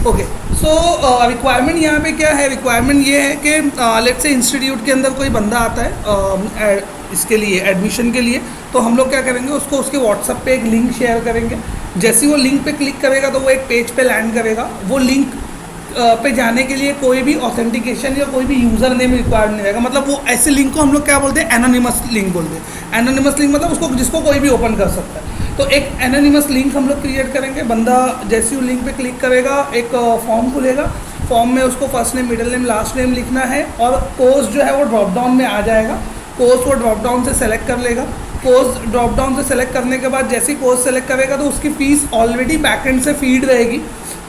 Okay, सो requirement यहाँ पे क्या है? रिक्वायरमेंट ये है कि लेट्स से इंस्टीट्यूट के अंदर कोई बंदा आता है इसके लिए एडमिशन के लिए, तो हम लोग क्या करेंगे, उसको उसके व्हाट्सएप पे एक लिंक शेयर करेंगे। जैसे ही वो लिंक पे क्लिक करेगा तो वो एक पेज पे लैंड करेगा। वो लिंक पे जाने के लिए कोई भी ऑथेंटिकेशन या कोई भी यूज़र नेम रिक्वायर्ड नहीं रहेगा। मतलब वो ऐसे लिंक को हम लोग क्या बोलते हैं? एनोनिमस लिंक बोलते हैं। एनोनिमस लिंक मतलब उसको जिसको कोई भी ओपन कर सकता है। तो एक एनोनिमस लिंक हम लोग क्रिएट करेंगे। बंदा जैसे ही लिंक पे क्लिक करेगा, एक फॉर्म खुलेगा। फॉर्म में उसको first name, middle name, last name लिखना है और कोर्स जो है वो ड्रॉप डाउन में आ जाएगा। कोर्स वो ड्रॉप डाउन से सेलेक्ट कर लेगा। कोर्स ड्रॉप डाउन से सेलेक्ट करने के बाद जैसे ही कोर्स सेलेक्ट करेगा तो उसकी फ़ीस ऑलरेडी बैकएंड से फीड रहेगी।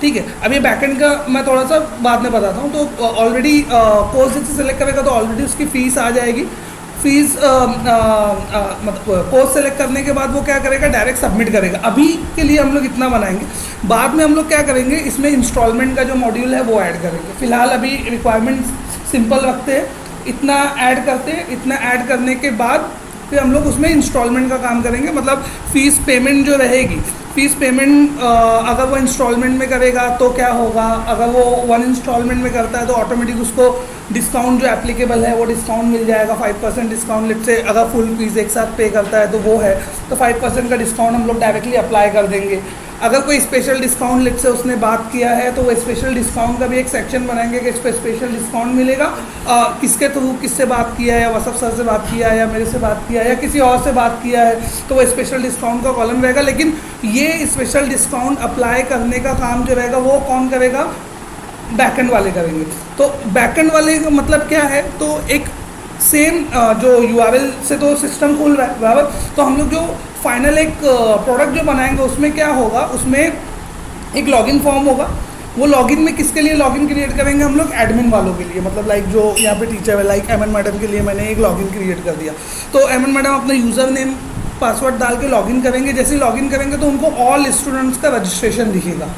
ठीक है, अब ये बैकएंड का मैं थोड़ा सा बाद में बताता हूँ। तो ऑलरेडी कोर्स जैसे सेलेक्ट करेगा तो ऑलरेडी उसकी फ़ीस आ जाएगी। फीस मतलब कोर्स सेलेक्ट करने के बाद वो क्या करेगा? डायरेक्ट सबमिट करेगा। अभी के लिए हम लोग इतना बनाएंगे, बाद में हम लोग क्या करेंगे, इसमें इंस्टॉलमेंट का जो मॉड्यूल है वो ऐड करेंगे। फिलहाल अभी रिक्वायरमेंट सिंपल रखते हैं, इतना ऐड करते हैं। इतना ऐड करने के बाद फिर हम लोग उसमें इंस्टॉलमेंट का काम करेंगे। मतलब फ़ीस पेमेंट जो रहेगी, फ़ीस पेमेंट अगर वो इंस्टॉलमेंट में करेगा तो क्या होगा? अगर वो 1 इंस्टॉलमेंट में करता है तो ऑटोमेटिक उसको डिस्काउंट जो एप्लीकेबल है वो डिस्काउंट मिल जाएगा। 5% डिस्काउंट, लेट से अगर फुल फीस एक साथ पे करता है तो वो है, तो 5% का डिस्काउंट हम लोग डायरेक्टली अप्लाई कर देंगे। अगर कोई स्पेशल डिस्काउंट लेट से उसने बात किया है तो वो स्पेशल डिस्काउंट का भी एक सेक्शन बनाएंगे कि इस पर स्पेशल डिस्काउंट मिलेगा। किसके थ्रू, किससे बात किया है, या वसफ सर से बात किया है, या मेरे से बात किया है, या किसी और से बात किया है, तो वो स्पेशल डिस्काउंट का कॉलम रहेगा। लेकिन ये स्पेशल डिस्काउंट अप्लाई करने का काम जो रहेगा वो कौन करेगा? बैकएंड वाले करेंगे। तो बैकएंड वाले का मतलब क्या है? तो एक सेम जो यूआरएल से तो सिस्टम खुल रहा है बराबर, तो हम लोग जो फाइनल एक प्रोडक्ट जो बनाएंगे उसमें क्या होगा? उसमें एक लॉगिन फॉर्म होगा। वो लॉगिन में किसके लिए लॉगिन क्रिएट करेंगे? हम लोग एडमिन वालों के लिए। मतलब लाइक जो यहाँ पे टीचर है, लाइक एमएन मैडम के लिए मैंने एक लॉगिन क्रिएट कर दिया। तो एमएन मैडम अपना यूज़र नेम पासवर्ड डाल के लॉगिन करेंगे। जैसे ही लॉगिन करेंगे तो उनको ऑल स्टूडेंट्स का रजिस्ट्रेशन दिखेगा,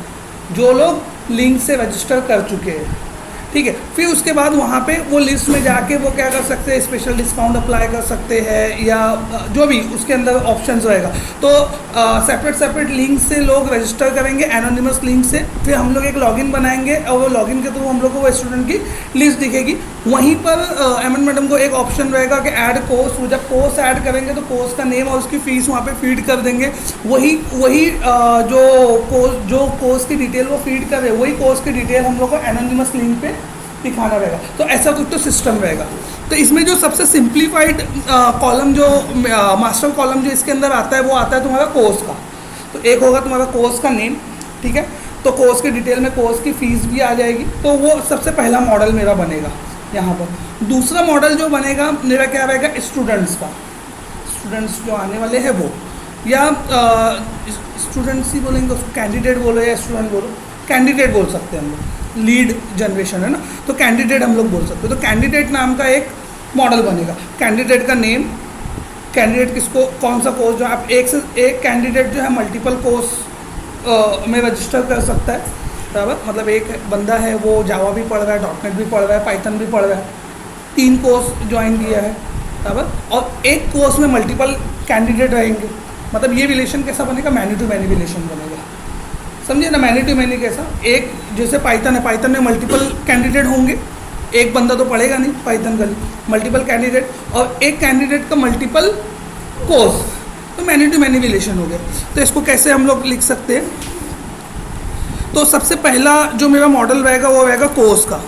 जो लोग लिंक से रजिस्टर कर चुके हैं। ठीक है, फिर उसके बाद वहाँ पे वो लिस्ट में जाके वो क्या कर सकते हैं? स्पेशल डिस्काउंट अप्लाई कर सकते हैं, या जो भी उसके अंदर ऑप्शंस रहेगा। तो सेपरेट लिंक से लोग रजिस्टर करेंगे, एनोनिमस लिंक से। फिर हम लोग एक लॉगिन बनाएंगे और वो लॉगिन के थ्रू हम लोग को वो स्टूडेंट की लिस्ट दिखेगी। वहीं पर एमएन मैडम को एक ऑप्शन रहेगा कि ऐड कोर्स। वो जब कोर्स ऐड करेंगे तो कोर्स का नेम और उसकी फ़ीस वहाँ पे फीड कर देंगे। वही जो कोर्स की डिटेल वो फीड कर रहे हैं, वही कोर्स की डिटेल हम लोग को एनोनिमस लिंक पे दिखाना रहेगा। तो ऐसा कुछ तो सिस्टम रहेगा। तो इसमें जो सबसे सिंप्लीफाइड कॉलम जो मास्टर कॉलम जो इसके अंदर आता है वो आता है तुम्हारा कोर्स का। तो एक होगा तुम्हारा कोर्स का नेम, ठीक है, तो कोर्स की डिटेल में कोर्स की फ़ीस भी आ जाएगी। तो वो सबसे पहला मॉडल मेरा बनेगा यहाँ पर। दूसरा मॉडल जो बनेगा मेरा क्या रहेगा? स्टूडेंट्स का। स्टूडेंट्स जो आने वाले हैं वो, या स्टूडेंट्स ही बोलेंगे उसको, कैंडिडेट बोलो या स्टूडेंट बोलो, कैंडिडेट बोल सकते हैं हम लोग। लीड जनरेशन है ना, तो कैंडिडेट हम लोग बोल सकते हैं। तो कैंडिडेट नाम का एक मॉडल बनेगा। कैंडिडेट का नेम, कैंडिडेट किसको, कौन सा कोर्स, जो आप एक से एक कैंडिडेट जो है मल्टीपल कोर्स में रजिस्टर कर सकता है बराबर। मतलब एक बंदा है वो जावा भी पढ़ रहा है, डॉटनेट भी पढ़ रहा है, पाइथन भी पढ़ रहा है, 3 कोर्स ज्वाइन किया है बराबर, और एक कोर्स में मल्टीपल कैंडिडेट रहेंगे। मतलब ये रिलेशन कैसा बनेगा? मैनी टू मैनी रिलेशन बनेगा, समझिए ना। मैनी टू मैनी कैसा? एक जैसे पाइथन है, पाइथन में मल्टीपल कैंडिडेट होंगे, एक बंदा तो पढ़ेगा नहीं पाइथन का, मल्टीपल कैंडिडेट, और एक कैंडिडेट का मल्टीपल कोर्स, तो मैनी टू मैनी रिलेशन हो गया। तो इसको कैसे हम लोग लिख सकते हैं? तो सबसे पहला जो मेरा मॉडल रहेगा वो रहेगा कोर्स का,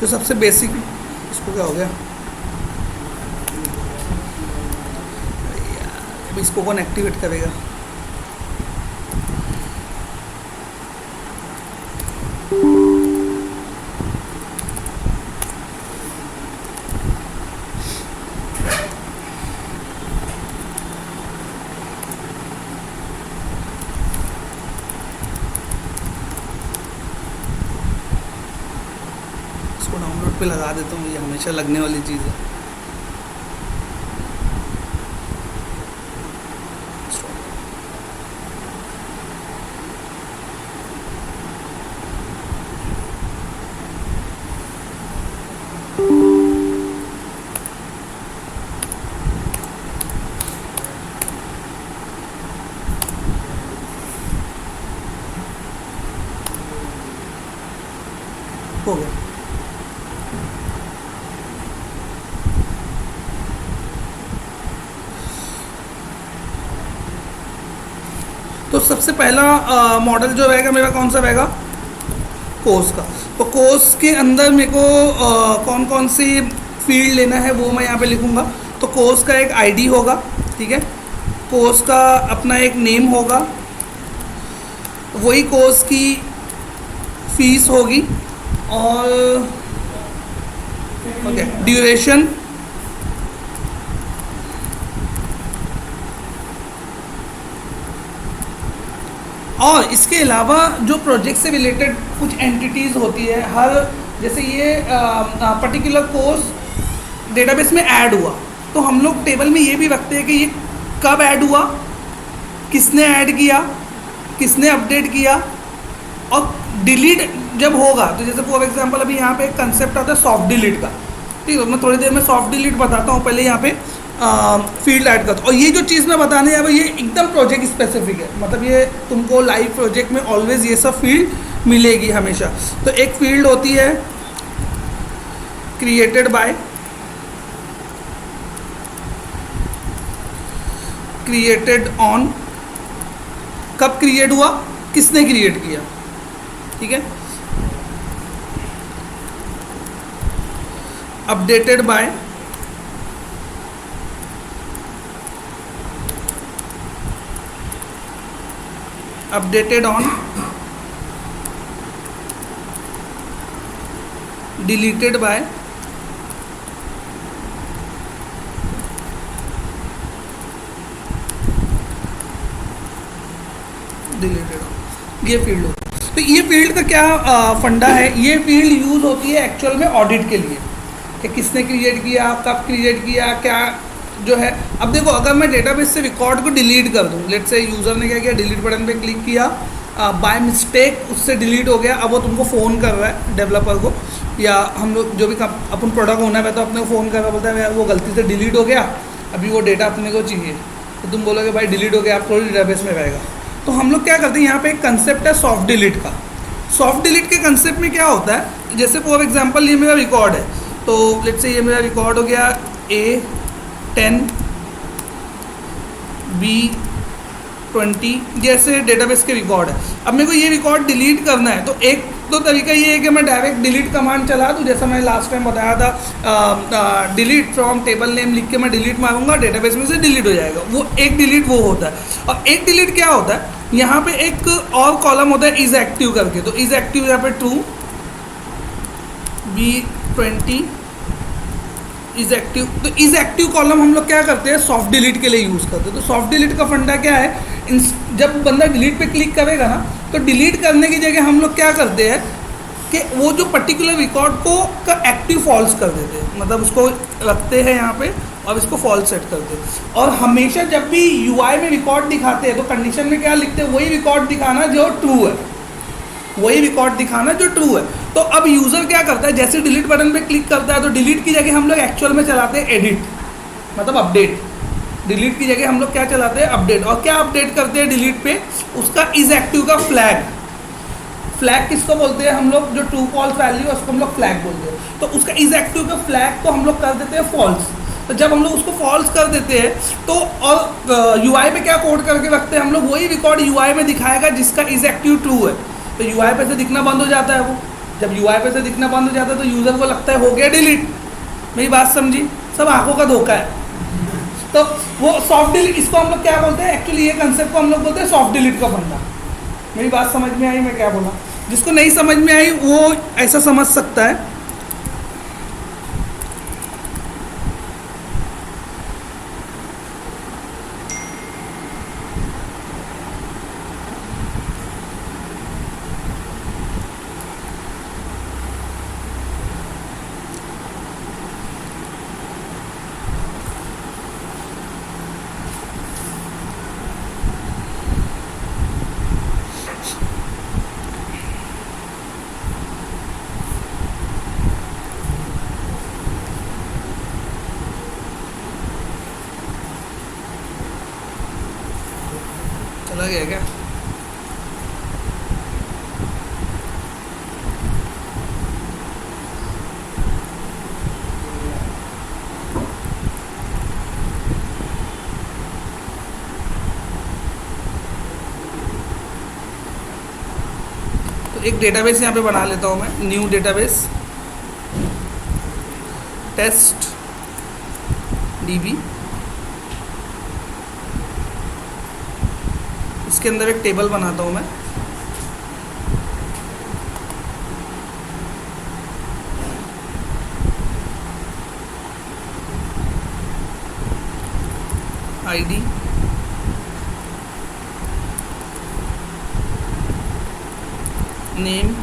जो सबसे बेसिक। इसको क्या हो गया? अब इसको कौन एक्टिवेट करेगा? डाउनलोड पे लगा देता हूँ, ये हमेशा लगने वाली चीज़ है। हो गया। तो सबसे पहला मॉडल जो रहेगा मेरा कौन सा रहेगा, कोर्स का। तो कोर्स के अंदर मेरे को कौन कौन सी फील्ड लेना है वो मैं यहाँ पे लिखूँगा। तो कोर्स का एक आईडी होगा, ठीक है, कोर्स का अपना एक नेम होगा, वही कोर्स की फीस होगी, और ओके ड्यूरेशन, और इसके अलावा जो प्रोजेक्ट से रिलेटेड कुछ एंटिटीज़ होती है, हर जैसे ये पर्टिकुलर कोर्स डेटाबेस में ऐड हुआ तो हम लोग टेबल में ये भी रखते हैं कि ये कब ऐड हुआ, किसने ऐड किया, किसने अपडेट किया, और डिलीट जब होगा तो जैसे फॉर एग्जांपल अभी यहाँ पे एक कंसेप्ट आता है सॉफ्ट डिलीट का, ठीक है, मैं थोड़ी देर में सॉफ्ट डिलीट बताता हूँ, पहले यहाँ पे फील्ड ऐड करता हूँ। और ये जो चीज़ मैं बताने जा रहा हूँ ये एकदम प्रोजेक्ट स्पेसिफिक है, मतलब ये तुमको लाइव प्रोजेक्ट में ऑलवेज ये सब फील्ड मिलेगी हमेशा। तो एक फील्ड होती है क्रिएटेड बाय, क्रिएटेड ऑन, कब क्रिएट हुआ, किसने क्रिएट किया, ठीक है, updated by, updated on, deleted by, deleted on, ये फील्ड होती है। तो ये फील्ड का क्या फंडा है, ये फील्ड यूज होती है एक्चुअल में ऑडिट के लिए कि किसने क्रिएट किया, कब क्रिएट किया, क्या जो है। अब देखो अगर मैं डेटाबेस से रिकॉर्ड को डिलीट कर दूं, लेट्स से यूज़र ने क्या किया, डिलीट बटन पे क्लिक किया, बाय मिस्टेक उससे डिलीट हो गया, अब वो तुमको फ़ोन कर रहा है डेवलपर को, या हम लोग जो भी अपन प्रोडक्ट ओनर है तो अपने को फ़ोन कर रहा, बोलता है वो गलती से डिलीट हो गया, अभी वो डेटा अपने को चाहिए, तो तुम बोलोगे भाई डिलीट हो गया, आप थोड़ी डेटाबेस में रहेगा। तो हम लोग क्या करते हैं, यहाँ पे एक कंसेप्ट है सॉफ्ट डिलीट का। सॉफ्ट डिलीट के कंसेप्ट में क्या होता है, जैसे फॉर एग्जांपल ये मेरा रिकॉर्ड है, तो लेट्स से ये मेरा रिकॉर्ड हो गया A10 B20, जैसे डेटाबेस के रिकॉर्ड है। अब मेरे को ये रिकॉर्ड डिलीट करना है, तो एक तो तरीका ये है कि मैं डायरेक्ट डिलीट कमांड चला दूँ, जैसा मैंने लास्ट टाइम बताया था, डिलीट फ्रॉम टेबल नेम लिख के मैं डिलीट मारूंगा, डेटाबेस में से डिलीट हो जाएगा, वो एक डिलीट वो होता है। और एक डिलीट क्या होता है, यहाँ पे एक और कॉलम होता है इज एक्टिव करके, तो इज एक्टिव यहाँ पे ट्रू, B20 इज एक्टिव, तो इज एक्टिव कॉलम हम लोग क्या करते हैं, सॉफ्ट डिलीट के लिए यूज़ करते हैं। तो सॉफ्ट डिलीट का फंडा क्या है, जब बंदा डिलीट पे क्लिक करेगा ना, तो डिलीट करने की जगह हम लोग क्या करते हैं कि वो जो पर्टिकुलर रिकॉर्ड को का एक्टिव फॉल्स कर देते हैं, मतलब उसको रखते हैं यहाँ पे और इसको फॉल्स सेट करते हैं। और हमेशा जब भी यूआई में रिकॉर्ड दिखाते हैं तो कंडीशन में क्या लिखते हैं, वही रिकॉर्ड दिखाना जो ट्रू है, वही रिकॉर्ड दिखाना जो ट्रू है। तो अब यूज़र क्या करता है, जैसे डिलीट बटन पे क्लिक करता है तो डिलीट की जगह हम लोग एक्चुअल में चलाते हैं एडिट, मतलब अपडेट। डिलीट की जगह हम लोग क्या चलाते हैं, अपडेट। और क्या अपडेट करते हैं डिलीट पे, उसका इज एक्टिव का फ्लैग, फ्लैग किसको बोलते हैं हम लोग, जो ट्रू फॉल्स वैल्यू है उसको हम लोग फ्लैग बोलते हैं। तो उसका इज एक्टिव का फ्लैग को हम लोग कर देते हैं फॉल्स। तो जब हम लोग उसको फॉल्स कर देते हैं तो और यूआई पे क्या कोड करके रखते हैं हम लोग, वही रिकॉर्ड यूआई में दिखाएगा जिसका इज एक्टिव ट्रू है। तो यूआई पे से दिखना बंद हो जाता है वो, जब यूआई पे से दिखना बंद हो जाता है तो यूज़र को लगता है हो गया डिलीट। मेरी बात समझी, सब आंखों का धोखा है। तो वो सॉफ्ट डिलीट, इसको हम लोग क्या बोलते हैं, एक्चुअली ये कंसेप्ट को हम लोग बोलते हैं सॉफ्ट डिलीट का फंडा। मेरी बात समझ में आई, मैं क्या बोला, जिसको नहीं समझ में आई वो ऐसा समझ सकता है। चला गया क्या? एक डेटाबेस यहाँ पे बना लेता हूँ मैं, न्यू डेटाबेस टेस्ट डीबी। इसके अंदर एक टेबल बनाता हूँ मैं, आईडी, नेम,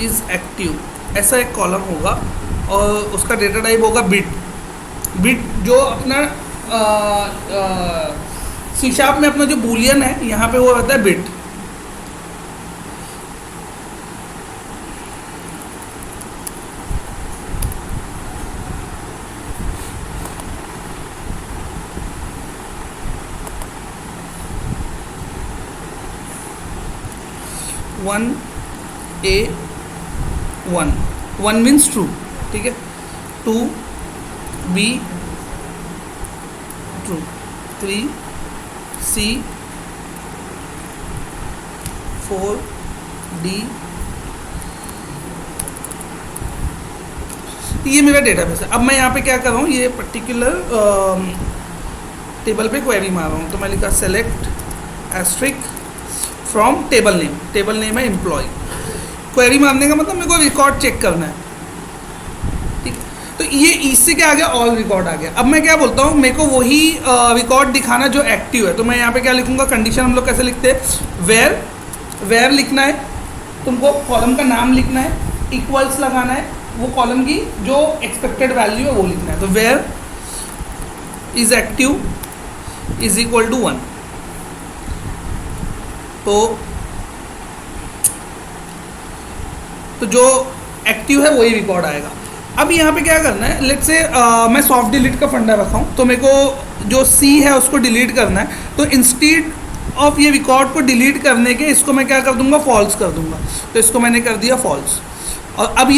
इज एक्टिव, ऐसा एक कॉलम होगा और उसका डेटा टाइप होगा बिट। बिट जो अपना सी शार्प में अपना जो बूलियन है यहाँ पे वो रहता है bit. One A one, one means true, ठीक है, two B true, three C, four D. ये मेरा डेटाबेस है। अब मैं यहाँ पे क्या कर रहा हूँ, ये पर्टिकुलर टेबल पे क्वेरी मार रहा हूँ, तो मैं लिखा select asterisk from table name, table name है एम्प्लॉय। क्वेरी मारने का मतलब मेरे को रिकॉर्ड चेक करना है, ठीक है। तो ये इससे क्या आ गया, ऑल रिकॉर्ड आ गया। अब मैं क्या बोलता हूँ, मेरे को वही रिकॉर्ड दिखाना जो एक्टिव है, तो मैं यहाँ पे क्या लिखूँगा, कंडीशन हम लोग कैसे लिखते हैं, वेयर, वेयर लिखना है, तुमको कॉलम का नाम लिखना है, इक्वल्स लगाना है, वो कॉलम की जो एक्सपेक्टेड वैल्यू है वो लिखना है। तो where is active is equal to 1, तो जो एक्टिव है वही रिकॉर्ड आएगा। अब यहाँ पे क्या करना है, लेट्स से मैं सॉफ्ट डिलीट का फंडा रखा हूँ, तो मेरे को जो सी है उसको डिलीट करना है, तो इंस्टेड ऑफ ये रिकॉर्ड को डिलीट करने के इसको मैं क्या कर दूंगा, फॉल्स कर दूंगा। तो इसको मैंने कर दिया फॉल्स। और अब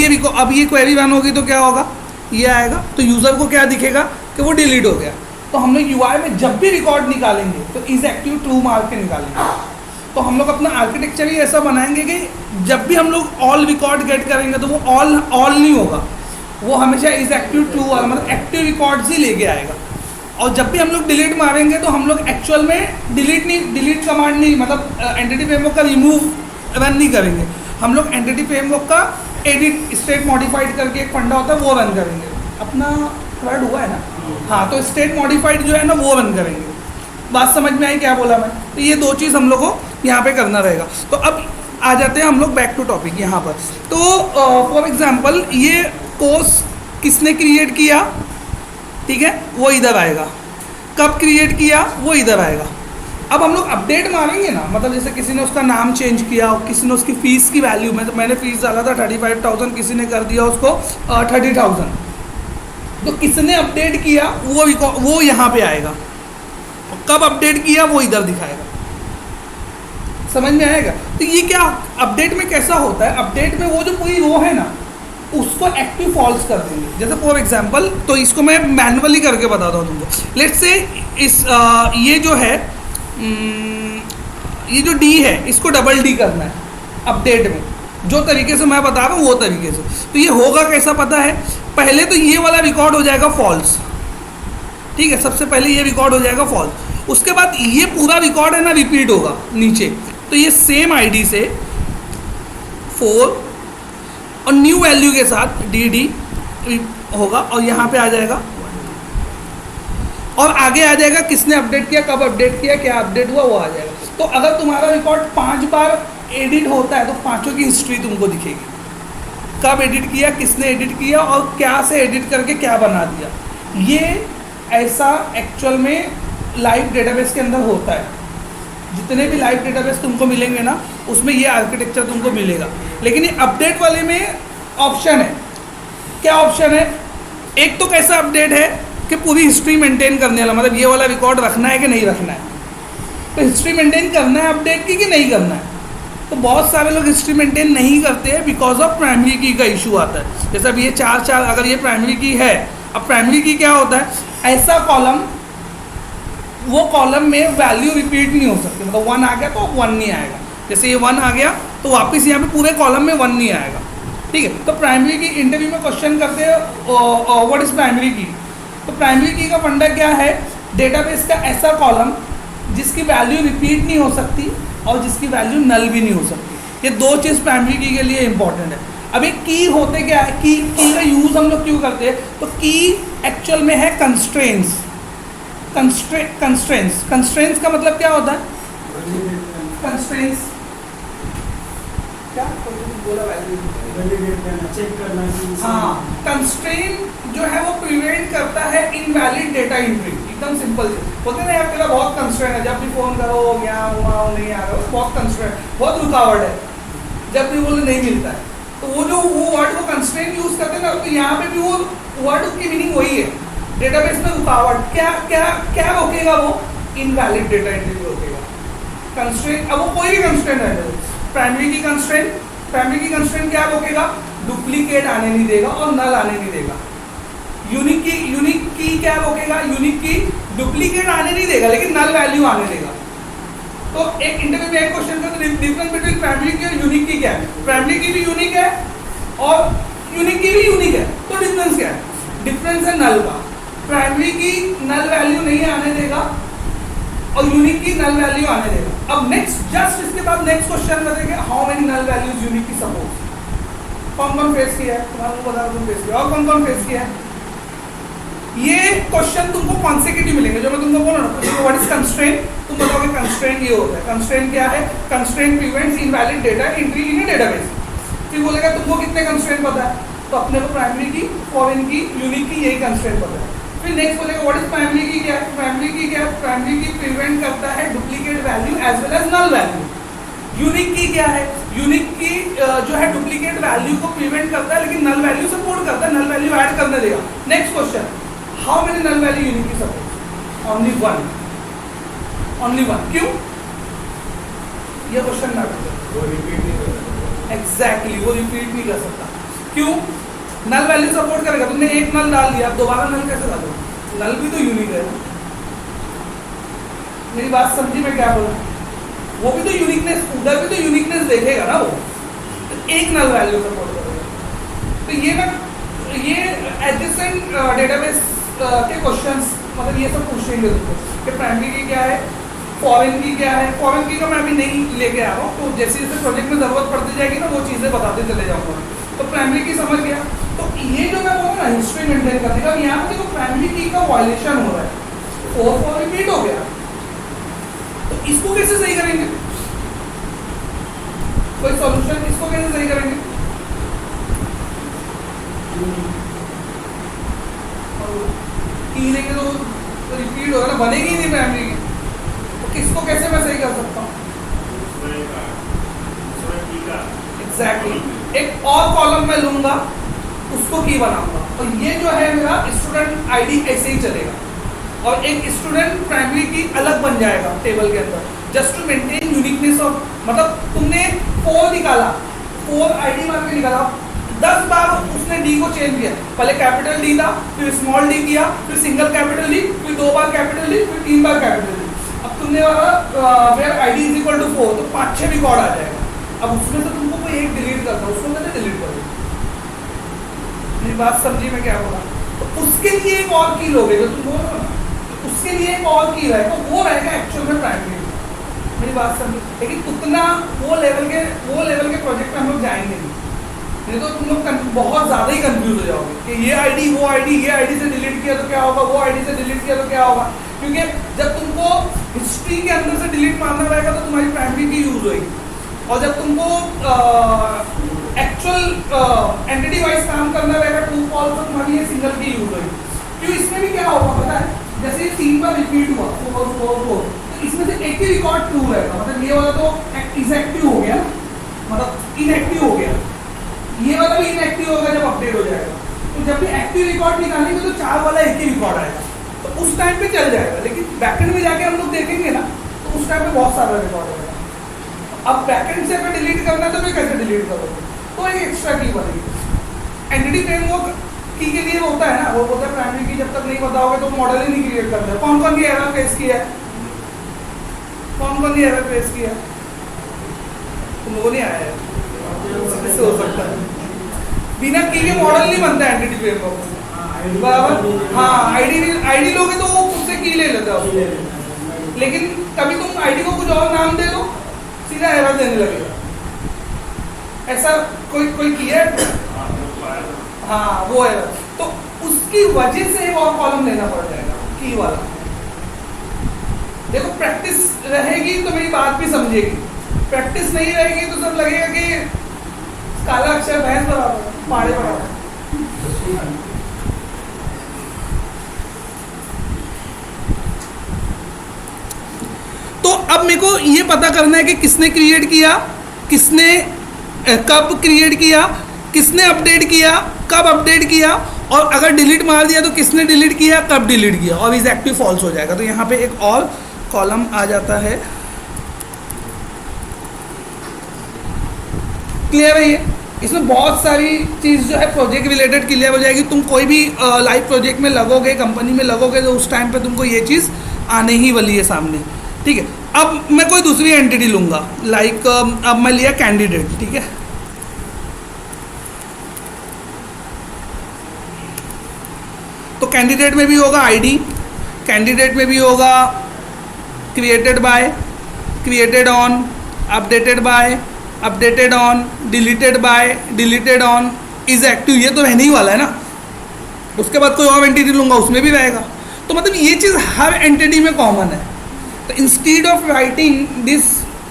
ये क्वेरी रन होगी तो क्या होगा, ये आएगा, तो यूज़र को क्या दिखेगा कि वो डिलीट हो गया। तो हम लोग यूआई में जब भी रिकॉर्ड निकालेंगे तो इज एक्टिव ट्रू मार के निकालेंगे। तो हम लोग अपना आर्किटेक्चर ही ऐसा बनाएंगे कि जब भी हम लोग ऑल रिकॉर्ड गेट करेंगे तो वो ऑल नहीं होगा, वो हमेशा इज एक्टिव ट्रू वाला मतलब एक्टिव रिकॉर्ड्स ही लेके आएगा। और जब भी हम लोग डिलीट मारेंगे तो हम लोग एक्चुअल में डिलीट कमांड नहीं, मतलब एंटिटी फ्रेमवर्क का रिमूव रन नहीं करेंगे, हम लोग एंटिटी फ्रेमवर्क का एडिट स्टेट मॉडिफाइड करके एक फंडा होता है वो रन करेंगे। अपना वर्ड हुआ है ना, हाँ, तो स्टेट मॉडिफाइड जो है ना वो रन करेंगे। बात समझ में आई क्या बोला मैं? तो ये दो चीज़ हम लोग को यहाँ पे करना रहेगा। तो अब आ जाते हैं हम लोग बैक टू टॉपिक यहाँ पर। तो फॉर एग्जांपल ये कोर्स किसने क्रिएट किया, ठीक है, वो इधर आएगा। कब क्रिएट किया वो इधर आएगा। अब हम लोग अपडेट मारेंगे ना, मतलब जैसे किसी ने उसका नाम चेंज किया, किसी ने उसकी फ़ीस की वैल्यू में, तो मैंने फ़ीस डाला था 35,000, किसी ने कर दिया उसको 30,000, तो किसने अपडेट किया वो यहाँ पे आएगा। कब अपडेट किया वो इधर दिखाएगा। समझ में आएगा? तो ये क्या अपडेट में कैसा होता है, अपडेट में वो जो पूरी रो है ना उसको एक्टिव फॉल्स कर देंगे। जैसे फॉर एग्जांपल, तो इसको मैं मैनुअली करके बताता हूँ तुमको। लेट्स से इस ये जो है ये जो डी है इसको डबल डी करना है अपडेट में, जो तरीके से मैं बता रहा हूँ वो तरीके से। तो ये होगा कैसा पता है, पहले तो ये वाला रिकॉर्ड हो जाएगा फॉल्स, ठीक है, सबसे पहले ये रिकॉर्ड हो जाएगा फॉल्स। उसके बाद ये पूरा रिकॉर्ड है ना रिपीट होगा नीचे, तो ये सेम आईडी से 4 और न्यू वैल्यू के साथ डी होगा और यहाँ पे आ जाएगा और आगे आ जाएगा किसने अपडेट किया, कब अपडेट किया, क्या अपडेट हुआ, वो आ जाएगा। तो अगर तुम्हारा रिकॉर्ड 5 बार एडिट होता है तो पांचों की हिस्ट्री तुमको दिखेगी, कब एडिट किया, किसने एडिट किया और क्या से एडिट करके क्या बना दिया। ये ऐसा एक्चुअल में लाइव डेटाबेस के अंदर होता है। जितने भी लाइव डेटाबेस तुमको मिलेंगे ना उसमें ये आर्किटेक्चर तुमको मिलेगा। लेकिन ये अपडेट वाले में ऑप्शन है। क्या ऑप्शन है? एक तो कैसा अपडेट है कि पूरी हिस्ट्री मेंटेन करने वाला, मतलब ये वाला रिकॉर्ड रखना है कि नहीं रखना है, तो हिस्ट्री मेंटेन करना है अपडेट की कि नहीं करना है। तो बहुत सारे लोग हिस्ट्री मेंटेन नहीं करते हैं बिकॉज ऑफ प्राइमरी की का इशू आता है। जैसे अब ये 4 अगर ये प्राइमरी की है, अब प्राइमरी की क्या होता है, ऐसा कॉलम वो कॉलम में वैल्यू रिपीट नहीं हो सकती, मतलब 1 आ गया तो 1 नहीं आएगा, जैसे ये 1 आ गया तो वापस यहाँ पे पूरे कॉलम में 1 नहीं आएगा। ठीक है, तो प्राइमरी की इंटरव्यू में क्वेश्चन करते हैं व्हाट इज प्राइमरी की। तो प्राइमरी की का फंडा क्या है, डेटाबेस का ऐसा कॉलम जिसकी वैल्यू रिपीट नहीं हो सकती और जिसकी वैल्यू नल भी नहीं हो सकती। ये दो चीज़ प्राइमरी की के लिए इंपॉर्टेंट है। अब एक की होते क्या है, की का यूज़ हम लोग क्यों करते हैं, तो की एक्चुअल में है कंस्ट्रेंट्स। कंस्ट्रेंट्स का मतलब क्या होता है, कंस्ट्रेंट्स क्या बोला, चेक करना। हाँ, कंस्ट्रेंट जो है वो प्रिवेंट करता है इनवैलिड डेटा एंट्री। एकदम सिंपल चीज होते ना यार, तेरा बहुत कंस्ट्रेंट है, जब भी फोन करो यहाँ वहाँ नहीं आ रहा, बहुत कंस्ट्रेंट, बहुत रुकावट है, जब भी बोले नहीं मिलता है, तो वो जो वो वर्ड वो कंस्ट्रेंट यूज करते हैं ना, तो यहाँ पे भी वो वर्ड की मीनिंग वही है, डेटाबेस में रुकावट। क्या क्या क्या रोकेगा वो, इनवैलिड डेटा एंट्री रोकेगा कंस्ट्रेंट। अब वो कोई भी कंस्ट्रेंट है, प्राइमरी की कंस्ट्रेंट क्या रोकेगा, डुप्लीकेट आने नहीं देगा और नल आने नहीं देगा। यूनिक की क्या रोकेगा, यूनिक की डुप्लीकेट आने नहीं देगा लेकिन नल वैल्यू आने देगा। तो एक इंटरव्यू में एक क्वेश्चन का डिफरेंस बिटवीन प्राइमरी की और यूनिक की क्या है, प्राइमरी की भी यूनिक है और यूनिक की भी यूनिक है, तो डिफरेंस क्या है, डिफरेंस है नल का। प्राइमरी की नल वैल्यू नहीं आने देगा और यूनिक की नल वैल्यू आने देगा। अब नेक्स्ट जस्ट इसके बाद नेक्स्ट क्वेश्चन करेंगे, how many null values unique key suppose. कौन कौन फेस किया है, तुम्हारे को बता दूं फेस किया, और कौन कौन फेस किया है। ये क्वेश्चन तुमको कॉन्सेक्यूटिव मिलेंगे, जो मैं तुमको बोला ना व्हाट इज कंस्ट्रेंट, तुम बताओगे कंस्ट्रेंट ये होता है। कंस्ट्रेंट क्या है, constraint prevents invalid data entry in A database. फिर बोलेगा तुमको कितने कंस्ट्रेंट पता है, तो अपने को प्राइमरी की, फॉरेन की, यूनिक की यही कंस्ट्रेंट पता है। फिर नेक्स्ट बोलेगा व्हाट इज प्राइमरी की क्या है, प्राइमरी की क्या है, प्राइमरी की प्रिवेंट करता है duplicate value as well as null value. Unique key क्या है, यूनिक की जो है डुप्लीकेट वैल्यू को प्रिवेंट करता है लेकिन नल वैल्यू सपोर्ट करता है, नल वैल्यू ऐड करने देगा। Next question, how many null value unique की support, only one, only one. क्यों, ये क्वेश्चन ना वो रिपीट नहीं कर सकता। एग्जैक्टली, वो रिपीट नहीं कर सकता। क्यों, नल वैल्यू सपोर्ट करेगा। तुमने एक नल डाल दिया, अब दोबारा नल कैसे डालो, नल भी तो यूनिक है। मेरी बात समझी मैं क्या बोला, वो भी तो यूनिकनेस, उधर भी तो यूनिकनेस देखेगा ना वो, तो एक नल वैल्यू सपोर्ट करेगा। तो ये ना ये एडजेसेंट डेटाबेस के क्वेश्चंस मतलब ये सब पूछेंगे तुमको कि प्राइमरी की क्या है, फॉरेन की क्या है। फॉरेन की का मैं अभी नहीं लेके आ रहा हूँ, तो जैसे जैसे प्रोजेक्ट में जरूरत पड़ती जाएगी ना वो चीज़ें बताते चले जाऊँगा। तो प्राइमरी की समझ गया। तो ये जो मैं बोलूँ ना हिस्ट्री मेंटेन करने का, यहाँ पे देखो प्राइमरी की का वायलेशन हो रहा है, 4 रिपीट हो गया, तो इसको कैसे सही करेंगे, कोई सॉल्यूशन, इसको कैसे सही करेंगे। की लेंगे तो रिपीट होगा ना, बनेगी ही नहीं प्राइमरी की, तो किसको कैसे मैं सही कर सकता हूँ। एग्जैक्टली, एक और कॉलम में लूंगा उसको की बनाऊंगा, और ये जो है मेरा स्टूडेंट आईडी ऐसे ही चलेगा, और एक स्टूडेंट प्राइमरी की अलग बन जाएगा टेबल के अंदर, just to maintain uniqueness of. मतलब तुमने 4 निकाला, 4 आईडी मार के निकाला, 10 बार उसने डी को चेंज किया, पहले कैपिटल डी था, फिर स्मॉल डी किया, फिर सिंगल कैपिटल डी, फिर 2 बार कैपिटल डी, फिर 3 बार कैपिटल डी। अब तुमने वाला where ID is equal to 4, तो 5-6 रिकॉर्ड आ जाएगा। अब उसमें से तुमको कोई एक डिलीट करना, उसको कैसे डिलीट करोगे, मेरी बात समझी मैं क्या बोला। तो उसके लिए एक और की लोगे, जो तुम बोल रहे हो ना, उसके लिए एक और की रहेगा, वो रहेगा एक्चुअल में प्राइमरी। मेरी बात समझी, लेकिन उतना वो लेवल के प्रोजेक्ट में हम लोग जाएंगे नहीं तो तुम लोग बहुत ज़्यादा ही कंफ्यूज हो जाओगे कि ये आईडी वो आईडी, ये आईडी से डिलीट किया तो क्या होगा, वो आईडी से डिलीट किया तो क्या होगा। क्योंकि जब तुमको हिस्ट्री के अंदर से डिलीट मारना रहेगा तो तुम्हारी प्राइमरी की यूज होगी, और जब तुमको एक्चुअल एंटिटी वाइज काम करना रहेगा ट्रू फॉल्स, तो तुम्हारी ये सिंगल की यूज होगी। क्यों, इसमें भी क्या होगा पता है, जैसे 3 बार रिपीट हुआ 4 तो इसमें से एक ही रिकॉर्ड ट्रू रहेगा, मतलब ये वाला तो इनएक्टिव हो गया, मतलब इनएक्टिव हो गया, ये वाला भी इनएक्टिव होगा जब अपडेट हो जाएगा। तो जब भी एक्टिव रिकॉर्ड निकालेंगे तो 4 वाला एक ही रिकॉर्ड आएगा, तो उस टाइम पे चल जाएगा। लेकिन बैकएंड में जाके हम लोग देखेंगे ना, तो उस टाइम पे बहुत सारा रिकॉर्ड आएगा। अब बैकएंड से अगर डिलीट करना है तो मैं कैसे डिलीट करोगे, तो एक एक्स्ट्रा की बनेगी। एंटिटी फ्रेमवर्क की के लिए वो होता है ना, वो बोलता है प्राइमरी की जब तक नहीं बताओगे तो मॉडल ही नहीं क्रिएट करते। कौन कौन सी एरर फेस किया है, कौन कौन सी एरर फेस किया है? तुम लोगों नहीं आया है, इससे हो सकता है। बिना की के मॉडल नहीं बनता एंटिटी फ्रेमवर्क, बराबर। हाँ, आईडी लोगे तो वो खुद से की ले लेता है, लेकिन कभी तुम आईडी को कुछ और नाम दे दो, सीधा एरर देने लगेगा। ऐसा कोई किया है? हाँ, वो एरर, तो उसकी वजह से और कॉलम लेना पड़ जाएगा की वाला। देखो, प्रैक्टिस रहेगी तो मेरी बात भी समझेगी, प्रैक्टिस नहीं रहेगी तो सब लगेगा कि काला अक्षर भैंस बराबर, माड़े बराबर। तो अब मेरे को ये पता करना है कि किसने क्रिएट किया, किसने कब क्रिएट किया, किसने अपडेट किया, कब अपडेट किया, और अगर डिलीट मार दिया तो किसने डिलीट किया, कब डिलीट किया, और इज एक्टिव फॉल्स हो जाएगा। तो यहाँ पे एक और कॉलम आ जाता है। क्लियर है ये? इसमें बहुत सारी चीज़ जो है प्रोजेक्ट रिलेटेड क्लियर हो जाएगी। तुम कोई भी लाइव प्रोजेक्ट में लगोगे, कंपनी में लगोगे, तो उस टाइम पे तुमको ये चीज़ आने ही वाली है सामने, ठीक है। अब मैं कोई दूसरी एंटिटी लूँगा, लाइक अब मैं लिया कैंडिडेट, ठीक है। तो कैंडिडेट में भी होगा आईडी, कैंडिडेट में भी होगा created by, created on, updated by, updated on, deleted by, deleted on, is active, ये तो रहने ही वाला है ना। उसके बाद कोई और एंटिटी लूँगा, उसमें भी रहेगा। तो मतलब ये चीज़ हर एंटिटी में कॉमन है। तो instead of writing this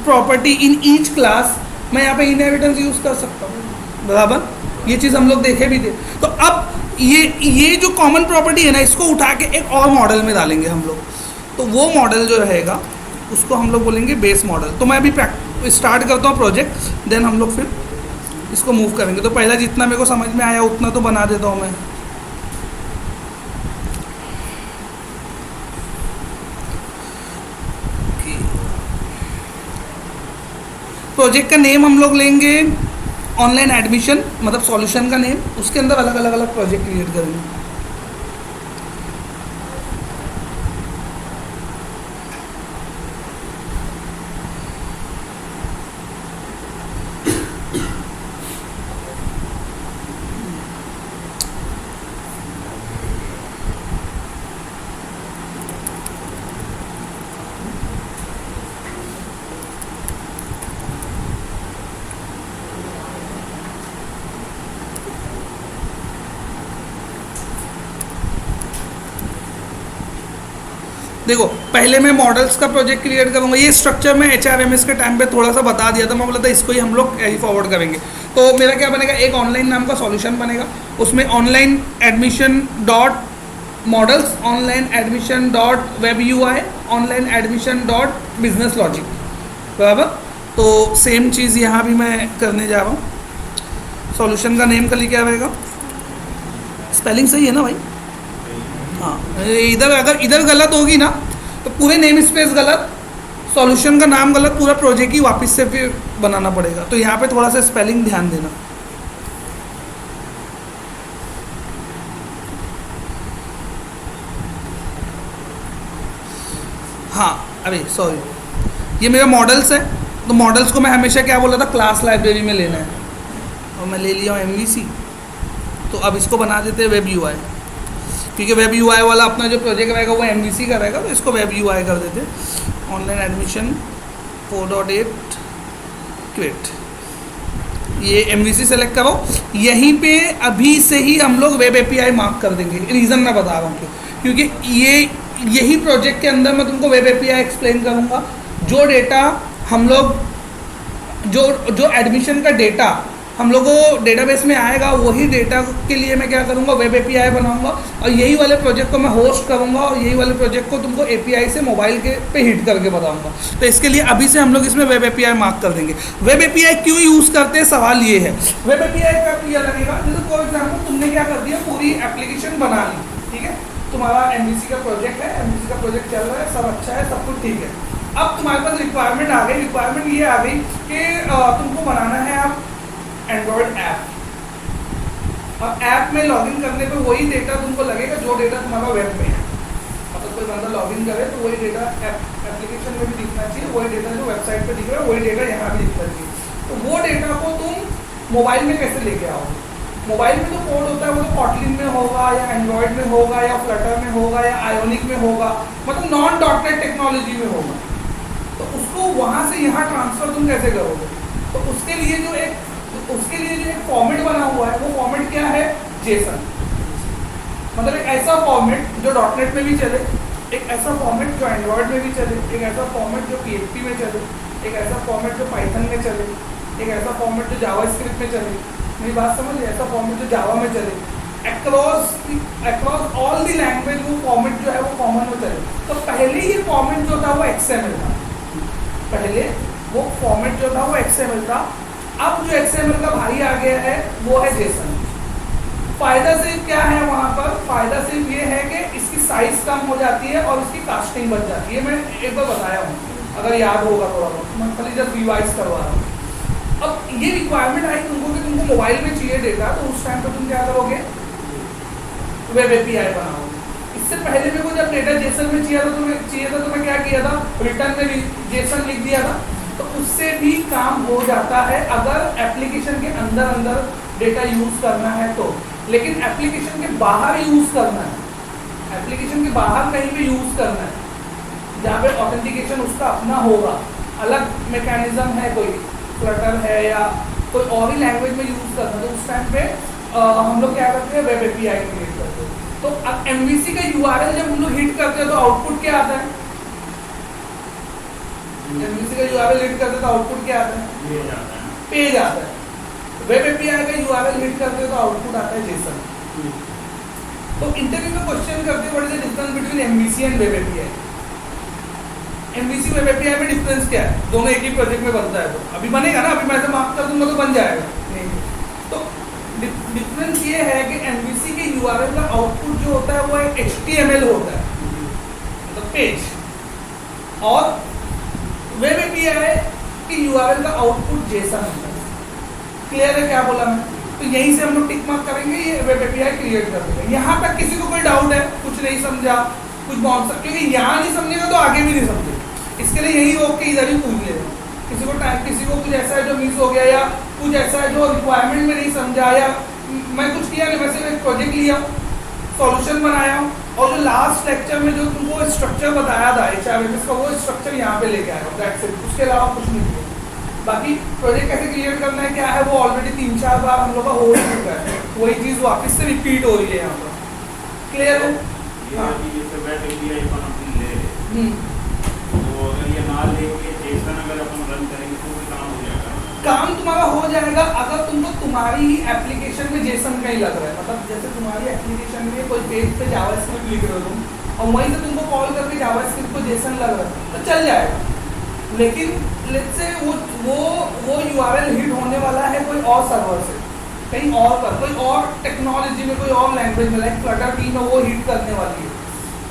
property in each class, मैं यहाँ पे इनहेरिटेंस यूज़ कर सकता हूँ, बराबर। ये चीज़ हम लोग देखे भी थे। तो अब ये जो कॉमन प्रॉपर्टी है ना, इसको उठा के एक और मॉडल में डालेंगे हम लोग। तो वो मॉडल जो रहेगा उसको हम लोग बोलेंगे बेस मॉडल। तो मैं अभी स्टार्ट करता हूँ प्रोजेक्ट, देन हम लोग फिर इसको मूव करेंगे। तो पहला जितना मेरे को समझ में आया उतना तो बना देता हूँ मैं। प्रोजेक्ट का नेम हम लोग लेंगे ऑनलाइन एडमिशन, मतलब सॉल्यूशन का नेम। उसके अंदर अलग अलग प्रोजेक्ट क्रिएट करेंगे। देखो, पहले मैं मॉडल्स का प्रोजेक्ट क्रिएट करूंगा। ये स्ट्रक्चर मैं HRMS के टाइम पे थोड़ा सा बता दिया था, मैं बोला था इसको ही हम लोग कैरी फॉरवर्ड करेंगे। तो मेरा क्या बनेगा, एक ऑनलाइन नाम का सॉल्यूशन बनेगा, उसमें online admission dot models, online admission dot web UI, online admission dot business logic, बराबर। तो सेम चीज़ यहाँ भी मैं करने जा रहा हूँ। सॉल्यूशन का नेम कल क्या रहेगा, स्पेलिंग सही है ना भाई? हाँ, इधर अगर इधर गलत होगी ना तो पूरे नेम स्पेस गलत, सॉल्यूशन का नाम गलत, पूरा प्रोजेक्ट ही वापस से फिर बनाना पड़ेगा। तो यहाँ पे थोड़ा सा स्पेलिंग ध्यान देना। हाँ, अरे सॉरी, ये मेरा मॉडल्स है। तो मॉडल्स को मैं हमेशा क्या बोला था, क्लास लाइब्रेरी में लेना है, और मैं ले लिया हूँ MVC। तो अब इसको बना देते हैं वेब UI, क्योंकि वेब UI वाला अपना जो प्रोजेक्ट रहेगा वो MVC का रहेगा। तो इसको वेब UI कर देते हैं। ऑनलाइन एडमिशन 4.8 क्रिएट, ये MVC सेलेक्ट करो। यहीं पे अभी से ही हम लोग वेब API मार्क कर देंगे। रीज़न मैं बता रहा हूँ क्योंकि यही प्रोजेक्ट के अंदर मैं तुमको वेब API एक्सप्लेन करूँगा। जो डेटा हम लोग जो एडमिशन का डेटा हम लोगों को डेटाबेस में आएगा, वही डेटा के लिए मैं क्या करूँगा, वेब API बनाऊँगा, और यही वाले प्रोजेक्ट को मैं होस्ट करूँगा, और यही वाले प्रोजेक्ट को तुमको API से मोबाइल के पे हिट करके बताऊँगा। तो इसके लिए अभी से हम लोग इसमें वेब API मार्क कर देंगे। वेब API क्यों यूज़ करते हैं, सवाल ये है। वेब API का क्या लगेगा, जैसे फॉर एग्जाम्पल तुमने क्या कर दिया, पूरी एप्लीकेशन बना ली, ठीक है, तुम्हारा MVC का प्रोजेक्ट है, MVC का प्रोजेक्ट चल रहा है, सब अच्छा है, सब कुछ ठीक है। अब तुम्हारे पास रिक्वायरमेंट आ गई। रिक्वायरमेंट ये आ गई कि तुमको बनाना है आप एंड्रॉयड ऐप, और ऐप में लॉगिन करने पे वही डेटा तुमको लगेगा जो डेटा तुम्हारा वेब में है। मतलब कोई बंदा लॉगिन करे तो वही डेटा एप्लीकेशन में भी दिखना चाहिए, वही डेटा जो वेबसाइट पे दिख रहा है वही डेटा यहाँ भी दिखना चाहिए। तो वो डेटा को तुम मोबाइल में कैसे लेके आओगे? मोबाइल में जो कोड होता है वो तो कॉटलिन में होगा या एंड्रॉयड में होगा या फ्लटर में होगा या आयोनिक में होगा, मतलब नॉन डॉटनेट टेक्नोलॉजी में होगा। तो उसको वहाँ से यहाँ ट्रांसफर तुम कैसे करोगे? तो उसके लिए जो एक फॉर्मेट बना हुआ है, वो फॉर्मेट क्या है? जेसन। मतलब एक ऐसा फॉर्मेट जो डॉटनेट में भी चले, एक ऐसा फॉर्मेट जो एंड्रॉयड में भी चले, एक ऐसा फॉर्मेट जो PHP में चले, एक ऐसा फॉर्मेट जो पाइथन में चले, एक ऐसा फॉर्मेट जो जावास्क्रिप्ट में चले। मेरी बात समझिए, ऐसा फॉर्मेट जो जावा में चले, अक्रॉस ऑल दी लैंग्वेज वो फॉर्मेट जो है वो कॉमन में चले। तो पहले ये फॉर्मेट जो था वो XML था, पहले वो फॉर्मेट जो था वो XML था। अब जो XML का भाई आ गया है वो है जेसन। फायदा सिर्फ क्या है वहाँ पर? फायदा सिर्फ ये है कि इसकी साइज कम हो जाती है और इसकी कास्टिंग बच जाती है। मैं एक बार बताया हूँ, अगर याद होगा थोड़ा बहुत, मैं खाली जब रिवाइज करवा रहा हूँ। अब ये रिक्वायरमेंट आई तुमको कि तुमको मोबाइल में चाहिए डेटा, तो उस टाइम पर तुम क्या करोगे? वेब API बनाओगे। इससे पहले मेरे को जब डेटा जेसन में चाहिए था तो मैं क्या किया था? रिटर्न में जेसन लिख दिया था। तो उससे भी काम हो जाता है अगर एप्लीकेशन के अंदर डेटा यूज करना है तो। लेकिन एप्लीकेशन के बाहर यूज करना है, एप्लीकेशन के बाहर कहीं पे यूज करना है जहाँ पे ऑथेंटिकेशन उसका अपना होगा, अलग मैकेनिज्म है, कोई फ्लटर है या कोई और ही लैंग्वेज में यूज करना है, तो उस टाइम पे हम लोग क्या करते हैं? वेब API क्रिएट करते हैं। तो अब MVC का URL जब हम लोग हिट करते हैं तो आउटपुट क्या आता है? MVC का URL हिट करते हैं तो आउटपुट क्या आता है? पेज आता है। वेब API का URL हिट करते हैं तो आउटपुट आता है जेसन। तो इंटरव्यू में क्वेश्चन करते हैं what is the difference between MVC and web API? MVC web API में डिफरेंस क्या है? दोनों एक ही प्रोजेक्ट में बनता है, तो अभी बनेगा ना, अभी मैं से मार्क कर दूंगा तो बन जाएगा नहीं। तो डिफरेंस ये है कि MVC के URL का आउटपुट जो होता है वो एक HTML होता है, मतलब पेज, और वेब API के URL का आउटपुट जेसन होता है। क्लियर है क्या बोला मैं? तो यहीं से हम लोग टिक मार्क करेंगे, ये वेब API क्रिएट कर देंगे। यहाँ तक किसी को कोई डाउट है? कुछ नहीं समझा, कुछ बहुत सब, क्योंकि यहाँ नहीं समझेगा तो आगे भी नहीं समझेगा। इसके लिए यही हो कि इधर ही पूछ लेगा। किसी को कुछ ऐसा है जो मिस हो गया, या कुछ ऐसा है जो रिक्वायरमेंट में नहीं समझा, या मैं कुछ किया नहीं, मैं सिर्फ एक प्रोजेक्ट लिया, सॉल्यूशन बनाया हूँ, और जो लास्ट लेक्चर में जो तुमको स्ट्रक्चर बताया था HRMS का, वो स्ट्रक्चर यहाँ पे लेके आया हूँ, उसके अलावा कुछ नहीं किया। बाकी प्रोजेक्ट कैसे क्रिएट करना है क्या है वो ऑलरेडी 3-4 बार हम लोग का हो चुका है, वही चीज़ वापस से रिपीट हो रही है यहाँ पर। क्लियर हो? हाँ। काम तुम्हारा हो जाएगा अगर तुमको तुम्हारी ही एप्लीकेशन में जेसन का ही लग रहा है। मतलब जैसे तुम्हारी एप्लीकेशन में कोई पेज पे जावास्क्रिप्ट लिख रहे हो तुम, और वहीं से तुमको कॉल करके जावास्क्रिप्ट को जेसन लग रहा है तो चल जाएगा। लेकिन लेट्स से वो URL हिट होने वाला है कोई और सर्वर से, कहीं और पर, कोई और टेक्नोलॉजी में, कोई और लैंग्वेज में, लाइक फ्लटर टीम में वो हिट करने वाली है,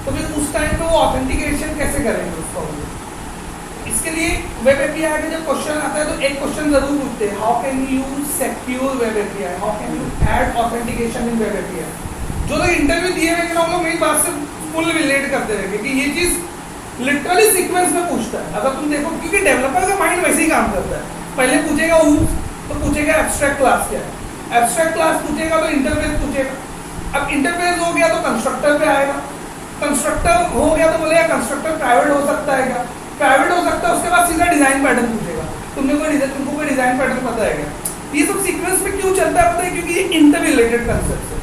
तो फिर उस टाइम पे वो ऑथेंटिकेशन कैसे करेंगे उसका? इसके लिए वेब API का जब क्वेश्चन आता है तो एक क्वेश्चन जरूर पूछते हैं, how can you secure web API, how can you add authentication in web API। जो लोग इंटरव्यू दिए हुए ना, लोग मेरी बात से फुल रिलेट करते रहेंगे कि ये चीज़ लिटरली सीक्वेंस में पूछता है। अगर तुम देखो, क्योंकि डेवलपर का माइंड वैसे ही काम करता है, पहले पूछेगा तो पूछेगा एब्स्ट्रैक्ट क्लास क्या है, एब्स्ट्रैक्ट क्लास पूछेगा तो इंटरफेस पूछेगा, अब इंटरफेस हो गया तो कंस्ट्रक्टर पे आएगा, कंस्ट्रक्टर हो गया तो बोलेगा कंस्ट्रक्टर प्राइवेट हो सकता है क्या, प्राइवेट हो सकता है, उसके बाद सीधा डिजाइन पैटर्न पूछेगा, तुमको कोई डिजाइन पैटर्न पता है क्या? ये सब सीक्वेंस में क्यों चलता है पता है? क्योंकि ये इंटर रिलेटेड कंसेप्ट है।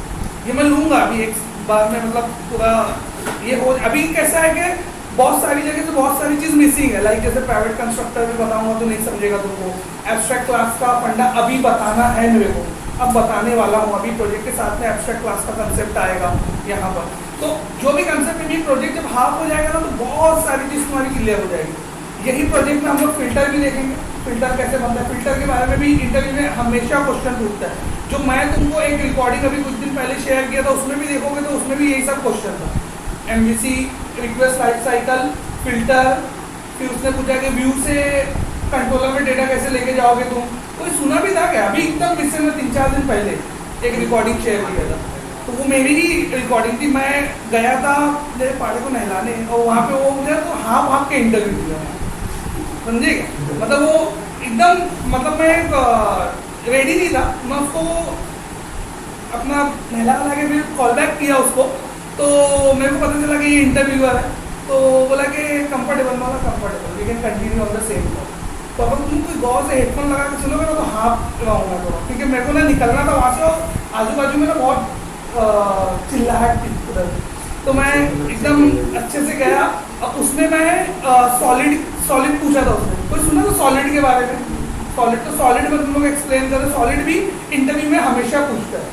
ये मैं लूंगा अभी एक बार में, मतलब पूरा ये हो, अभी कैसा है कि बहुत सारी जगह से बहुत सारी चीज़ मिसिंग है, लाइक जैसे प्राइवेट कंस्ट्रक्टर में बताऊंगा तो नहीं समझेगा तुमको, एब्स्ट्रैक्ट क्लास का फंडा अभी बताना है मेरे को, अब बताने वाला हूँ, अभी प्रोजेक्ट के साथ में एब्स्ट्रैक्ट क्लास का कंसेप्ट आएगा यहाँ पर। तो जो भी कंसेप्ट है, प्रोजेक्ट जब हाफ हो जाएगा ना तो बहुत सारी चीज़ तुम्हारी क्लियर हो जाएगी। यही प्रोजेक्ट में हम लोग फिल्टर भी देखेंगे, फिल्टर कैसे बनता है, फिल्टर के बारे में भी इंटरव्यू में हमेशा क्वेश्चन पूछता है। जो मैं तुमको एक रिकॉर्डिंग अभी कुछ दिन पहले शेयर किया था उसमें भी देखोगे तो उसमें भी यही सब क्वेश्चन था, MVC, request life cycle, filter, फिर उसने पूछा कि व्यू से कंट्रोलर में डेटा कैसे लेके जाओगे तुम, कोई सुना भी था क्या? अभी एकदम रिसेंट में 3-4 दिन पहले एक रिकॉर्डिंग शेयर किया था, तो वो मेरी ही रिकॉर्डिंग थी। मैं गया था मेरे पाड़े को नहलाने और वहाँ पे वो मुझे तो हाँप के इंटरव्यू दिया, समझे क्या? मतलब वो एकदम, मतलब मैं रेडी नहीं था, मैं उसको अपना नहला के फिर कॉल बैक किया उसको, तो मेरे को पता चला कि ये इंटरव्यूअर है, तो बोला कि कंफर्टेबल, वाला comfortable, we can continue on the same call. तो अगर तुम कोई गौर से हेडफोन लगा के सुनोगे ना तो हाँप लगाऊंगा थोड़ा, क्योंकि मेरे को ना निकलना था वहाँ से और आजू बाजू में ना बहुत चिल्लाहट थी उधर। तो मैं एकदम अच्छे से गया और उसमें मैं सॉलिड पूछा था उसने, कोई सुना तो सॉलिड के बारे में? सॉलिड में तुम लोग एक्सप्लेन करो। सॉलिड भी इंटरव्यू में हमेशा पूछता है,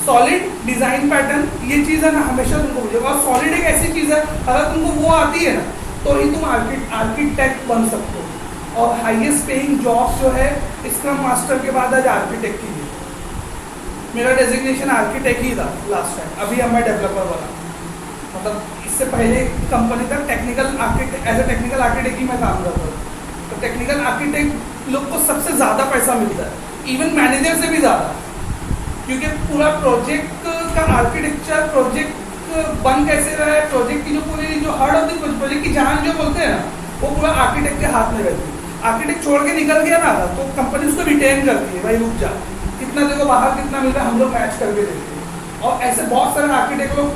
सॉलिड डिजाइन पैटर्न, ये चीज़ है ना हमेशा तुमको पूछेगा। और सॉलिड एक ऐसी चीज़ है, अगर तुमको वो आती है ना तो ही तुम आर्किटेक्ट बन सकते हो। और हाईएस्ट पेइंग जॉब जो है स्क्रम मास्टर के बाद आज आर्किटेक्ट की है। मेरा डेजिग्नेशन आर्किटेक्ट ही था लास्ट टाइम, अभी अब मैं डेवलपर बना। मतलब इससे पहले कंपनी तक technical architect, as a technical architect ही मैं काम करता था। तो टेक्निकल आर्किटेक्ट लोग को सबसे ज़्यादा पैसा मिलता है, इवन मैनेजर से भी ज़्यादा, क्योंकि पूरा प्रोजेक्ट का आर्किटेक्चर, प्रोजेक्ट बन कैसे रहा है, प्रोजेक्ट की जो पूरी जो हार्ड ऑफ द प्रोजेक्ट की जान जो बोलते हैं ना, वो पूरा आर्किटेक्ट के हाथ में रहती है। आर्किटेक्ट छोड़ के निकल गया ना तो कंपनी उसको रिटेन करती है, भाई रुक जा, कितना देखो बाहर कितना मिल रहा है, हम लोग मैच करके देते हैं। और ऐसे बहुत सारे आर्किटेक्ट लोग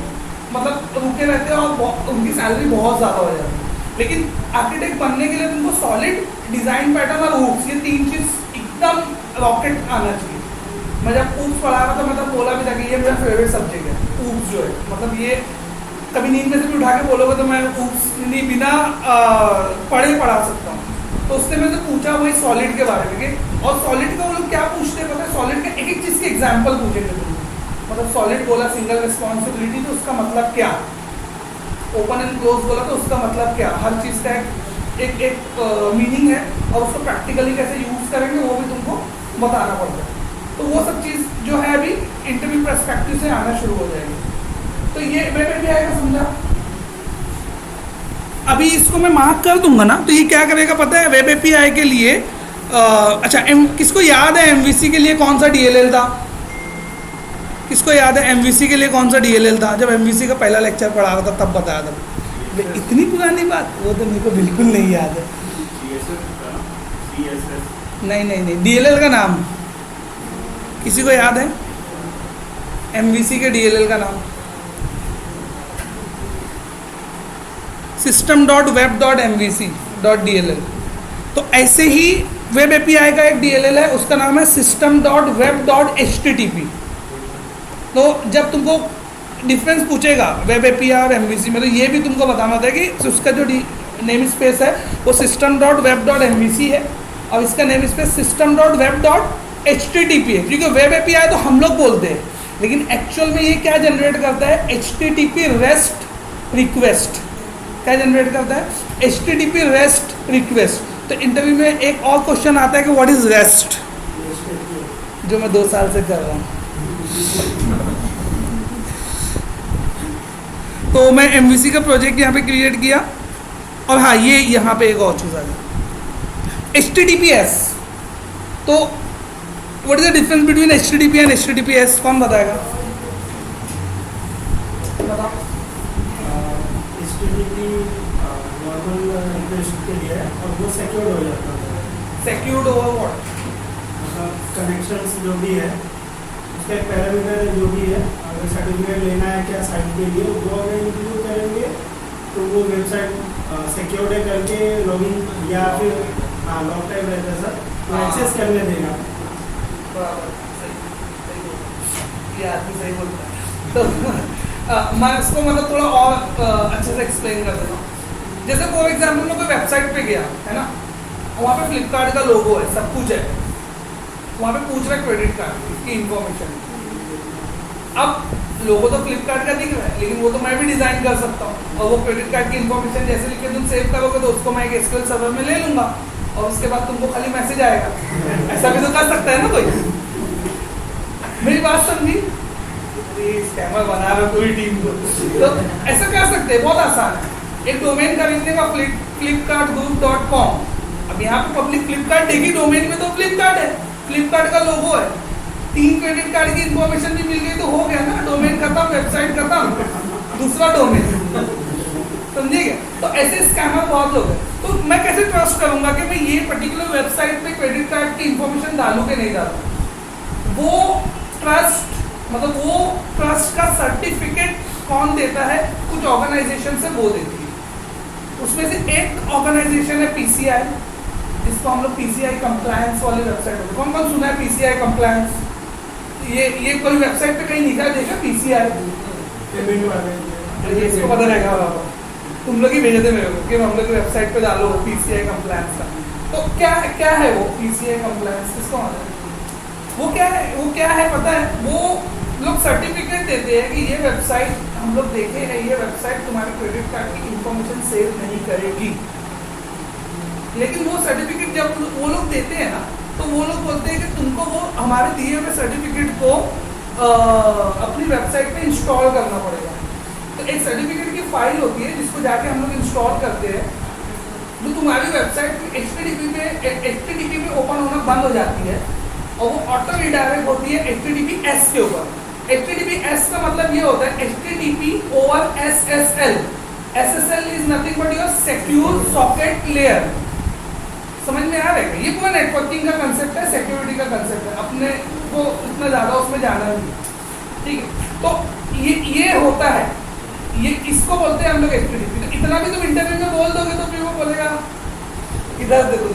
मतलब रुके रहते हैं और उनकी सैलरी बहुत ज़्यादा हो जाती है। लेकिन आर्किटेक्ट बनने के लिए तुमको सॉलिड, डिज़ाइन पैटर्न और हुक्स, ये तीन चीज़ एकदम रॉकेट आना चाहिए। मैं जब ऊप्स पढ़ा रहा था मैं तब बोला भी था कि ये मेरा फेवरेट सब्जेक्ट है ऊप्स जो है। मतलब ये कभी नींद में से भी उठा के बोलोगे तो मैं ऊप्स नहीं बिना पढ़े पढ़ा सकता हूँ। तो उसने मेरे से पूछा वही सॉलिड के बारे में, और सॉलिड का वो लोग क्या पूछते हैं पता है? सॉलिड का एक एक चीज़ के एग्जाम्पल पूछेंगे तुमको। मतलब सॉलिड बोला सिंगल रिस्पॉन्सिबिलिटी, तो उसका मतलब क्या? ओपन एंड क्लोज बोला तो उसका मतलब क्या? हर चीज़ का एक मीनिंग है, और उसको प्रैक्टिकली कैसे यूज़ करेंगे वो भी तुमको बताना पड़ता है। तो वो सब चीज़ जो है अभी इंटरव्यू पर्सपेक्टिव से आना शुरू हो जाएगी। तो ये वेब एपीआई आएगा, समझा? अभी इसको मैं मार्क कर दूंगा ना, तो ये क्या करेगा पता है? वेब एपीआई के लिए अच्छा किसको याद है एमवीसी के लिए कौन सा डीएलएल था? किसको याद है एमवीसी के लिए कौन सा डीएलएल था? जब एमवीसी का पहला लेक्चर पढ़ा रहा था तब बताया था। इतनी पुरानी बात, वो तो मेरे को बिल्कुल नहीं याद है। नहीं, डीएलएल का नाम किसी को याद है? एमवीसी के डीएलएल का नाम system.web.mvc.dll। तो ऐसे ही वेब एपीआई का एक डीएलएल है, उसका नाम है system.web.http। तो जब तुमको डिफरेंस पूछेगा वेब एपीआई और एमवीसी में, तो ये भी तुमको बताना होता है कि उसका जो नेम स्पेस है वो system.web.mvc है, और इसका नेम स्पेस system.web.http है। क्योंकि वेब एपीआई तो हम लोग बोलते हैं, लेकिन एक्चुअल में ये क्या जनरेट करता है? HTTP rest request. क्या जनरेट करता है? HTTP rest request. तो इंटरव्यू में एक और क्वेश्चन आता है कि व्हाट इज रेस्ट, जो मैं 2 साल से कर रहा हूँ। तो मैं एमवीसी का प्रोजेक्ट यहाँ पे क्रिएट किया, और हाँ ये यहाँ पे एक और चीज़ आ गई HTTPS। तो what is the difference between HTTP and HTTPS? कौन बताएगा? बताओ। HTTP नॉर्मल रिक्वेस्ट के लिए है और वो सिक्योर्ड हो जाता है। Secured over what? मतलब कनेक्शंस जो भी है उसका एक पैरामीटर जो भी है, अगर सर्टिफिकेट लेना है क्या साइट के लिए वो अगर इंक्लूड करेंगे तो वो वेबसाइट सिक्योर्ड है करके लॉगिन या फिर लॉक टाइप रहता है सर, तो एक्सेस करने देगा। ये आदमी सही बोलता है। तो मैं इसको मतलब थोड़ा और अच्छे से एक्सप्लेन कर देता हूँ। जैसे फॉर एग्जाम्पल मैं कोई वेबसाइट पे गया है ना, वहाँ पे फ्लिपकार्ट का लोगो है, सब कुछ है, वहाँ पे पूछ रहा है क्रेडिट कार्ड की इंफॉर्मेशन। अब लोगो तो फ्लिपकार्ट का दिख रहा है, लेकिन वो तो मैं भी डिज़ाइन कर सकता हूँ, और वो क्रेडिट कार्ड की इंफॉर्मेशन जैसे लिख के तुम सेव करोगे तो उसको मैं एक एसक्यूएल सर्वर में ले लूँगा, और उसके बाद तुमको खाली मैसेज आएगा। ऐसा भी तो कर सकता है ना कोई? मेरी बात समझी? स्कैमर बना रहा पूरी टीम को। तो ऐसा कर सकते हैं, बहुत आसान है। एक डोमेन खरीदने का flipkartgroup.com। अब यहाँ पे पब्लिक फ्लिपकार्ट देखी, डोमेन में तो फ्लिपकार्ट है, फ्लिपकार्ट का लोगो है, 3 क्रेडिट कार्ड की इंफॉर्मेशन भी मिल गई तो हो गया ना, डोमेन खत्म, वेबसाइट खत्म, दूसरा डोमेन। समझिए? तो ऐसे स्कैमर बहुत लोग हैं। तो मैं कैसे ट्रस्ट करूंगा कि मैं ये पर्टिकुलर वेबसाइट पे क्रेडिट कार्ड की इंफॉर्मेशन डालूं कि नहीं डालूं? वो ट्रस्ट मतलब वो ट्रस्ट का सर्टिफिकेट कौन देता है? कुछ ऑर्गेनाइजेशन से वो देती है। उसमें से एक ऑर्गेनाइजेशन है PCI, जिसको हम लोग PCI कंप्लायंस वाली वेबसाइट होती है। कौन कौन सुना है PCI कंप्लायंस? ये कोई वेबसाइट पे कहीं लिखा है देखा PCI? पेमेंट वाले ये इसको पता रहेगा बाबा, तुम लोग ही भेजे थे मेरे को कि हम लोग की वेबसाइट पे डालो PCI कंप्लायंस का। तो क्या है वो PCI कंप्लायंस? किसको मालूम है? वो क्या है पता है? वो लोग सर्टिफिकेट देते हैं कि ये वेबसाइट हम लोग देखे हैं, ये वेबसाइट तुम्हारे क्रेडिट कार्ड की इंफॉर्मेशन सेव नहीं करेगी। लेकिन वो सर्टिफिकेट जब वो लोग देते हैं ना, तो वो लोग बोलते हैं कि तुमको वो हमारे दिए हुए सर्टिफिकेट को अपनी वेबसाइट पे इंस्टॉल करना पड़ेगा। तो एक सर्टिफिकेट की फाइल होती है जिसको जाके हम लोग इंस्टॉल करते हैं, जो तुम्हारी वेबसाइट HTTP पे ओपन होना बंद हो जाती है और वो ऑटो रिडायरेक्ट होती है HTTPS के ऊपर। HTTPS का मतलब ये होता है HTTP over SSL। SSL is nothing but your secure socket layer. समझ में आ रहा है? ये पूरा नेटवर्किंग का कंसेप्ट है, सिक्योरिटी का कंसेप्ट है, अपने को इतना ज़्यादा उसमें जाना नहीं, ठीक है? तो ये होता है, ये इसको बोलते हैं हम लोग HTTP। तो इतना भी तुम इंटरव्यू में बोल दोगे तो फिर वो बोलेगा इधर देखो।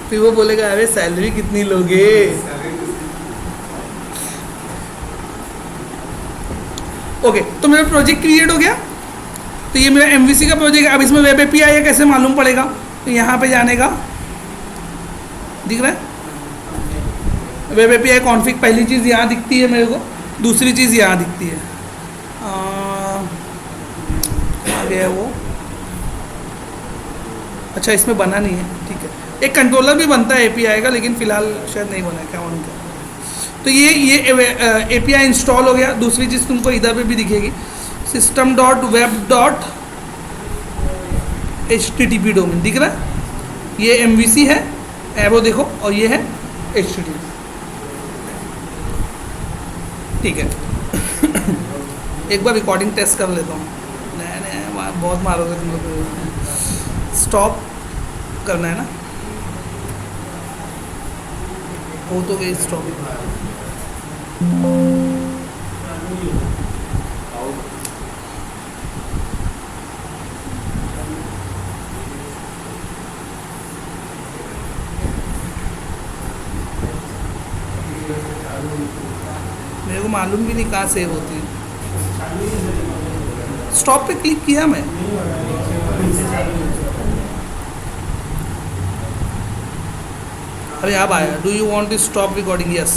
फिर वो बोलेगा अरे सैलरी कितनी लोगे? ओके, तो मेरा प्रोजेक्ट क्रिएट हो गया। तो ये मेरा MVC का प्रोजेक्ट है। अब इसमें वेब API है, कैसे मालूम पड़ेगा? तो यहाँ पे जाने का दिख रहा है वेब API कॉन्फ़िग। पहली चीज़ यहाँ दिखती है मेरे को, दूसरी चीज़ यहाँ दिखती है। आगे है वो, अच्छा इसमें बना नहीं है, ठीक है। एक कंट्रोलर भी बनता है API का, लेकिन फ़िलहाल शायद नहीं बना है, क्या मालूम क्या। तो ये API इंस्टॉल हो गया। दूसरी चीज़ तुमको इधर पे भी दिखेगी, system.web.http डोमेन दिख रहा है। ये MVC है, एरो देखो, और ये है HTTP, ठीक है। एक बार रिकॉर्डिंग टेस्ट कर लेता हूँ। नहीं बहुत मारोगे तुम लोग। स्टॉप करना है ना, हो तो गई स्टॉप। मेरे को मालूम भी नहीं कहाँ सेव होती है। स्टॉप पे क्लिक किया मैं। अरे अब आया, do you want to stop recording? Yes.